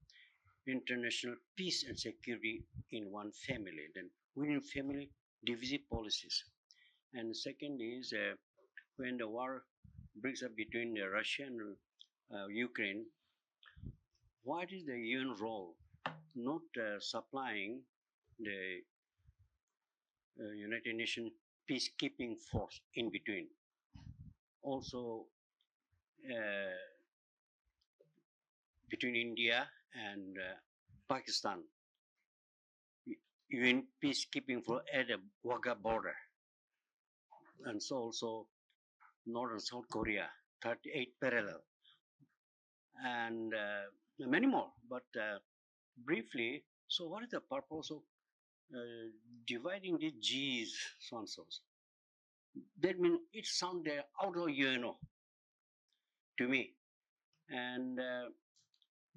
International peace and security in one family. Then within family, divisive policies. And second is when the war breaks up between Russia and Ukraine, what is the UN role? Not supplying the United Nations peacekeeping force in between. Also, between India and Pakistan, UN peacekeeping force at the Wagah border, and so also North and South Korea, 38 parallel, and many more. But briefly, so what is the purpose of dividing the G's, so and so? That means it sounds out of to me. And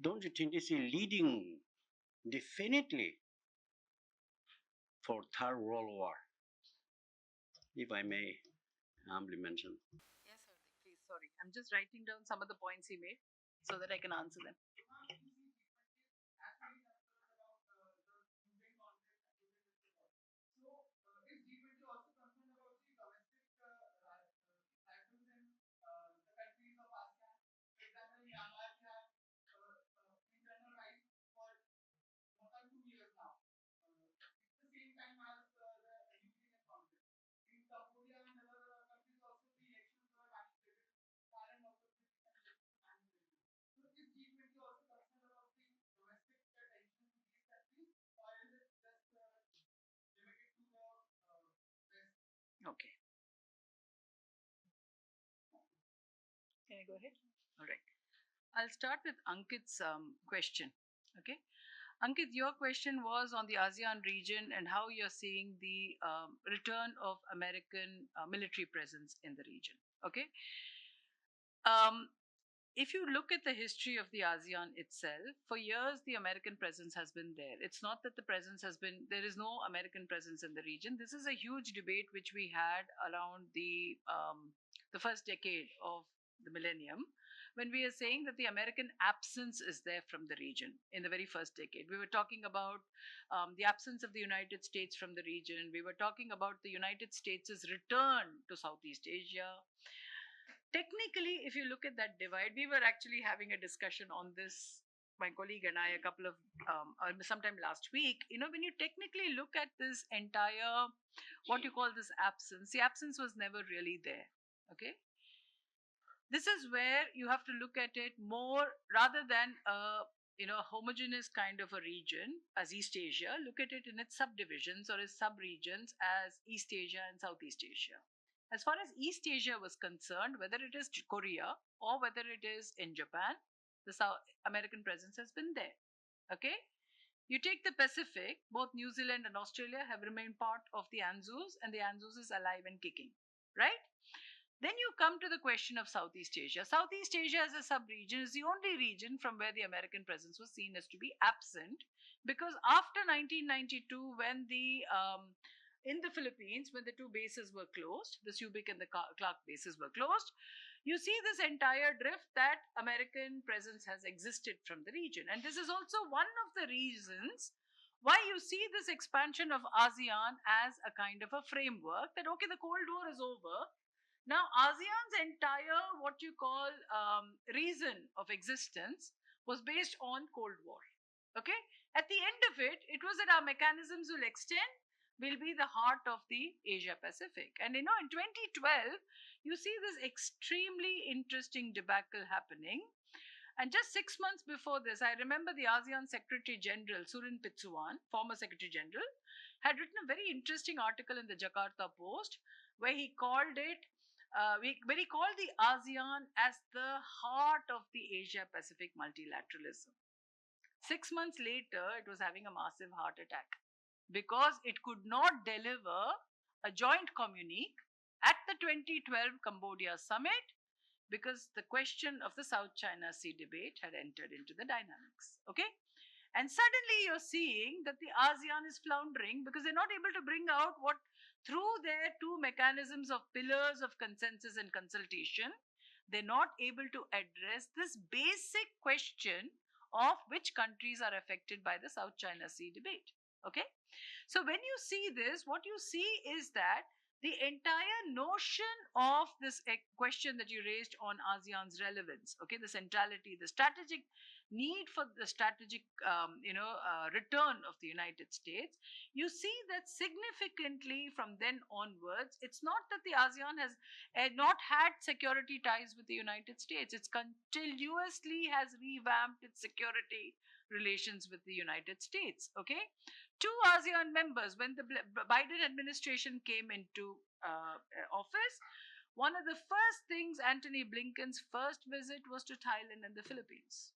don't you think this is leading definitely for Third World War? If I may humbly mention. Yes, sir. Please, sorry. I'm just writing down some of the points he made so that I can answer them. Okay. Can I go ahead? All right. I'll start with Ankit's question. Okay. Ankit, your question was on the ASEAN region and how you're seeing the return of American military presence in the region. Okay. Um, if you look at the history of the ASEAN itself, for years the American presence has been there. It's not that the presence has been, there is no American presence in the region. This is a huge debate which we had around the first decade of the millennium, when we are saying that the American absence is there from the region in the very first decade. We were talking about the absence of the United States from the region. We were talking about the United States' return to Southeast Asia. Technically, if you look at that divide, we were actually having a discussion on this, my colleague and I, a couple of sometime last week. You know, when you technically look at this entire, what you call this absence, the absence was never really there. Okay. This is where you have to look at it more rather than a homogeneous kind of a region as East Asia. Look at it in its subdivisions or its subregions as East Asia and Southeast Asia. As far as East Asia was concerned, whether it is Korea or whether it is in Japan, the South American presence has been there. Okay? You take the Pacific, both New Zealand and Australia have remained part of the ANZUS, and the ANZUS is alive and kicking. Right? Then you come to the question of Southeast Asia. Southeast Asia as a sub-region is the only region from where the American presence was seen as to be absent, because after 1992, when in the Philippines, when the two bases were closed, the Subic and the Clark bases were closed, you see this entire drift that American presence has existed from the region. And this is also one of the reasons why you see this expansion of ASEAN as a kind of a framework that, okay, the Cold War is over. Now, ASEAN's entire what you call reason of existence was based on Cold War. Okay, at the end of it, it was that our mechanisms will extend, will be the heart of the Asia Pacific. And in 2012, you see this extremely interesting debacle happening. And just 6 months before this, I remember the ASEAN Secretary General, Surin Pitsuwan, former Secretary General, had written a very interesting article in the Jakarta Post where he called it, where he called the ASEAN as the heart of the Asia Pacific multilateralism. 6 months later, it was having a massive heart attack because it could not deliver a joint communique at the 2012 Cambodia summit because the question of the South China Sea debate had entered into the dynamics. Okay? And suddenly you're seeing that the ASEAN is floundering because they're not able to bring out what, through their two mechanisms of pillars of consensus and consultation, they're not able to address this basic question of which countries are affected by the South China Sea debate. Okay? So when you see this, what you see is that the entire notion of this question that you raised on ASEAN's relevance, okay, the centrality, the strategic need for the strategic, return of the United States, you see that significantly from then onwards, it's not that the ASEAN has not had security ties with the United States. It's continuously has revamped its security relations with the United States. Okay, two ASEAN members, when the Biden administration came into office, one of the first things, Antony Blinken's first visit was to Thailand and the Philippines.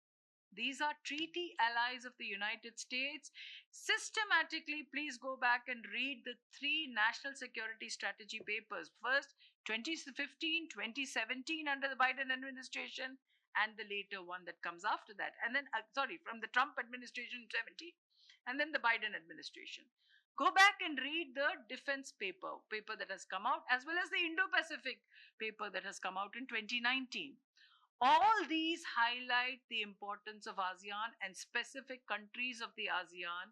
These are treaty allies of the United States. Systematically, please go back and read the three national security strategy papers. First, 2015, 2017 under the Biden administration, and the later one that comes after that. And then, from the Trump administration, 70, and then the Biden administration. Go back and read the defense paper that has come out, as well as the Indo-Pacific paper that has come out in 2019. All these highlight the importance of ASEAN and specific countries of the ASEAN,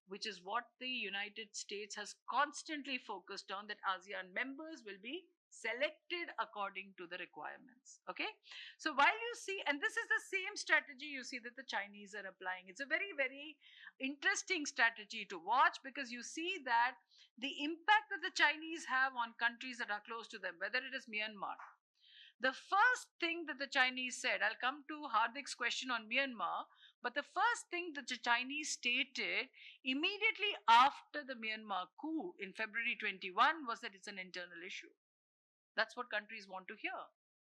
which is what the United States has constantly focused on, that ASEAN members will be selected according to the requirements. Okay, so while you see, and this is the same strategy you see that the Chinese are applying, it's a very, very interesting strategy to watch, because you see that the impact that the Chinese have on countries that are close to them, whether it is Myanmar, the first thing that the Chinese said, I'll come to Hardik's question on Myanmar, but the first thing that the Chinese stated immediately after the Myanmar coup in February 21 was that it's an internal issue. That's what countries want to hear,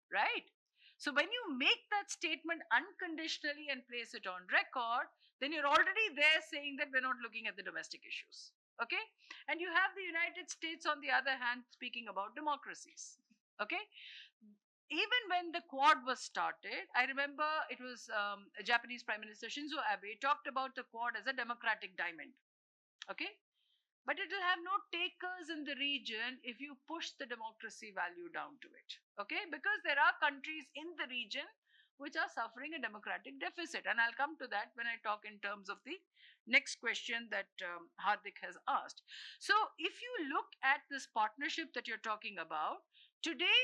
right? So when you make that statement unconditionally and place it on record, then you're already there saying that we're not looking at the domestic issues. Okay? And you have the United States, on the other hand, speaking about democracies. Okay? Even when the Quad was started, I remember it was Japanese Prime Minister Shinzo Abe talked about the Quad as a democratic diamond. Okay? But it will have no takers in the region if you push the democracy value down to it. Okay? Because there are countries in the region which are suffering a democratic deficit. And I'll come to that when I talk in terms of the next question that Hardik has asked. So if you look at this partnership that you're talking about, today,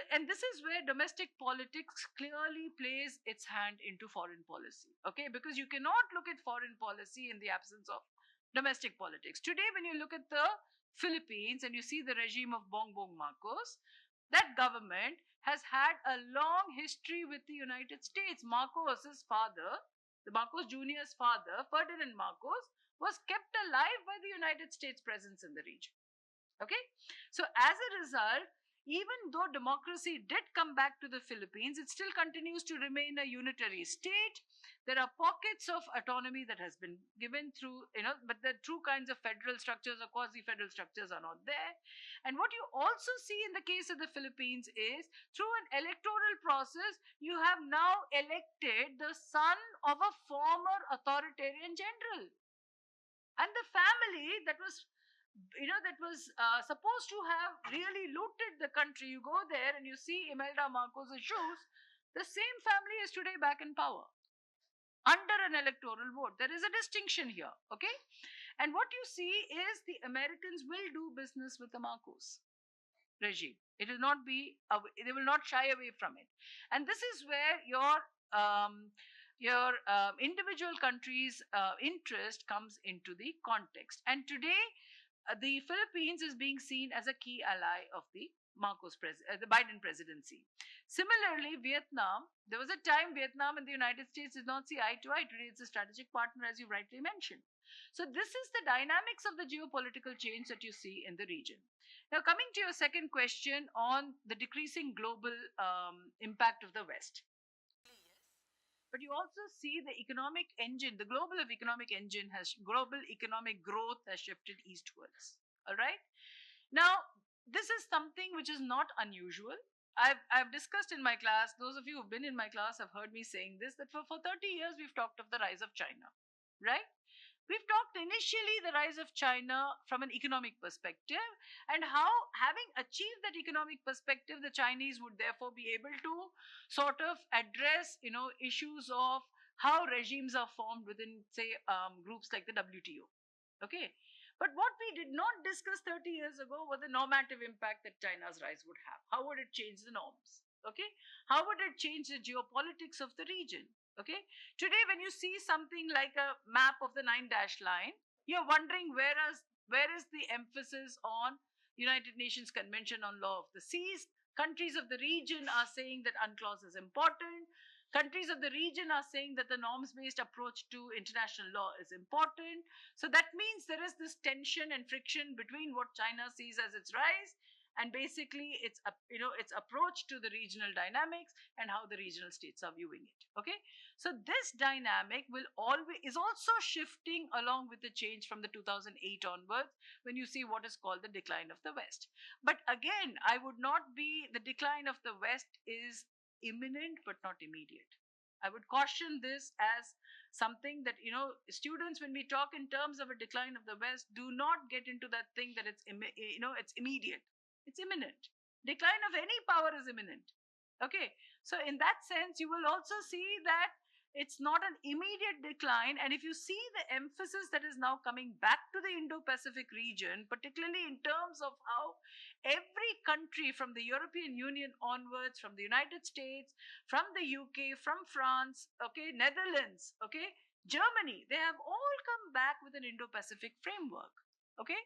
and this is where domestic politics clearly plays its hand into foreign policy. Okay? Because you cannot look at foreign policy in the absence of domestic politics. Today, when you look at the Philippines and you see the regime of Bongbong Marcos, that government has had a long history with the United States. Marcos's father, the Marcos Jr.'s father, Ferdinand Marcos, was kept alive by the United States presence in the region. Okay? So as a result, even though democracy did come back to the Philippines, it still continues to remain a unitary state. There are pockets of autonomy that has been given through, but the true kinds of federal structures or quasi-federal structures are not there. And what you also see in the case of the Philippines is, through an electoral process, you have now elected the son of a former authoritarian general. And the family that was supposed to have really looted the country. You go there and you see Imelda Marcos' shoes. The same family is today back in power. under an electoral vote. There is a distinction here, okay? And what you see is the Americans will do business with the Marcos regime. It will not be, they will not shy away from it. And this is where your individual country's interest comes into the context. And today, the Philippines is being seen as a key ally of the Biden presidency. Similarly, Vietnam, there was a time Vietnam and the United States did not see eye to eye. Today, it's a strategic partner, as you rightly mentioned. So, this is the dynamics of the geopolitical change that you see in the region. Now, coming to your second question on the decreasing global impact of the West. But you also see the economic engine, the global economic growth has shifted eastwards. All right. Now, this is something which is not unusual. I've discussed in my class, those of you who've been in my class have heard me saying this, that for 30 years we've talked of the rise of China, right? We've talked initially the rise of China from an economic perspective, and how, having achieved that economic perspective, the Chinese would therefore be able to sort of address, issues of how regimes are formed within, say, groups like the WTO. Okay. But what we did not discuss 30 years ago was the normative impact that China's rise would have. How would it change the norms? Okay. How would it change the geopolitics of the region? Okay. Today, when you see something like a map of the 9-dash line, you're wondering where is the emphasis on United Nations Convention on Law of the Seas. Countries of the region are saying that UNCLOS is important. Countries of the region are saying that the norms based approach to international law is important. So that means there is this tension and friction between what China sees as its rise and basically its approach to the regional dynamics and how the regional states are viewing it. Okay, so this dynamic is also shifting along with the change from the 2008 onwards, when you see what is called the decline of the West. But again, the decline of the West is imminent but not immediate. I would caution this as something that, students, when we talk in terms of a decline of the West, do not get into that thing that it's immediate. It's imminent. Decline of any power is imminent. Okay, so in that sense, you will also see that it's not an immediate decline. And if you see the emphasis that is now coming back to the Indo-Pacific region, particularly in terms of how every country from the European Union onwards, from the United States, from the UK, from France, okay, Netherlands, okay, Germany, they have all come back with an Indo-Pacific framework. Okay,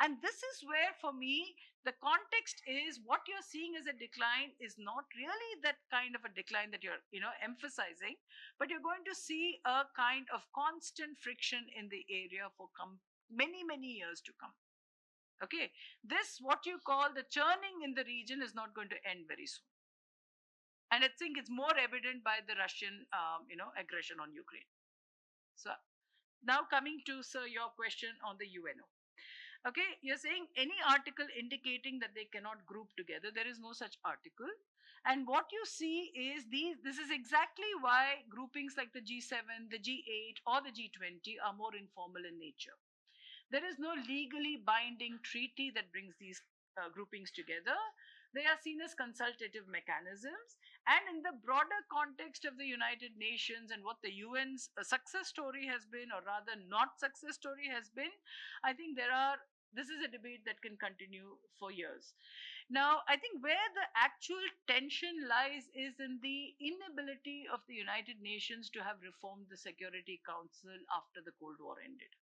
and this is where, for me, the context is what you're seeing as a decline is not really that kind of a decline that you're emphasizing, but you're going to see a kind of constant friction in the area for many years to come. Okay, this, what you call the churning in the region, is not going to end very soon. And I think it's more evident by the Russian aggression on Ukraine. So now coming to, sir, your question on the UNO. Okay, you're saying any article indicating that they cannot group together. There is no such article. And what you see is this is exactly why groupings like the G7, the G8, or the G20 are more informal in nature. There is no legally binding treaty that brings these groupings together. They are seen as consultative mechanisms. And in the broader context of the United Nations and what the UN's success story has been, or rather not success story has been, I think this is a debate that can continue for years. Now, I think where the actual tension lies is in the inability of the United Nations to have reformed the Security Council after the Cold War ended.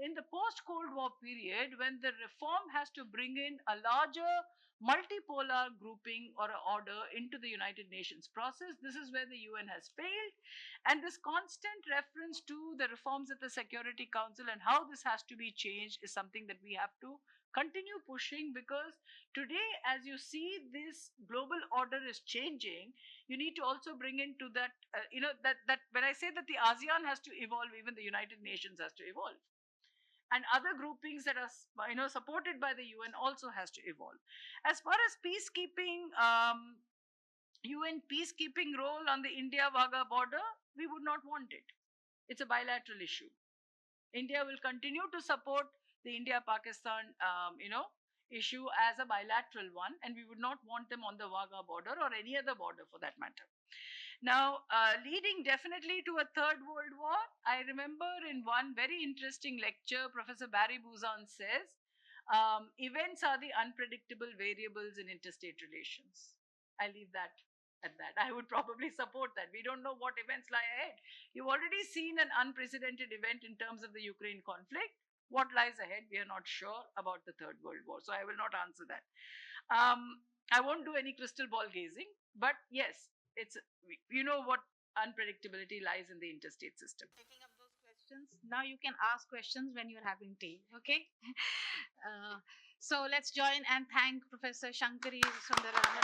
In the post-Cold War period, when the reform has to bring in a larger multipolar grouping or order into the United Nations process, this is where the UN has failed. And this constant reference to the reforms at the Security Council and how this has to be changed is something that we have to continue pushing, because today, as you see, this global order is changing. You need to also bring into that, that when I say that the ASEAN has to evolve, even the United Nations has to evolve. And other groupings that are supported by the UN also has to evolve. As far as peacekeeping, UN peacekeeping role on the India-Wagah border, we would not want it. It's a bilateral issue. India will continue to support the India-Pakistan, issue as a bilateral one, and we would not want them on the Wagah border or any other border for that matter. Now, leading definitely to a third world war, I remember in one very interesting lecture, Professor Barry Buzan says, events are the unpredictable variables in interstate relations. I leave that at that. I would probably support that. We don't know what events lie ahead. You've already seen an unprecedented event in terms of the Ukraine conflict. What lies ahead, we are not sure about the Third World War. So I will not answer that. I won't do any crystal ball gazing, but yes, it's you know what unpredictability lies in the interstate system. Taking up those questions. Now you can ask questions when you're having tea, okay? So let's join and thank Professor Shankari Sundaram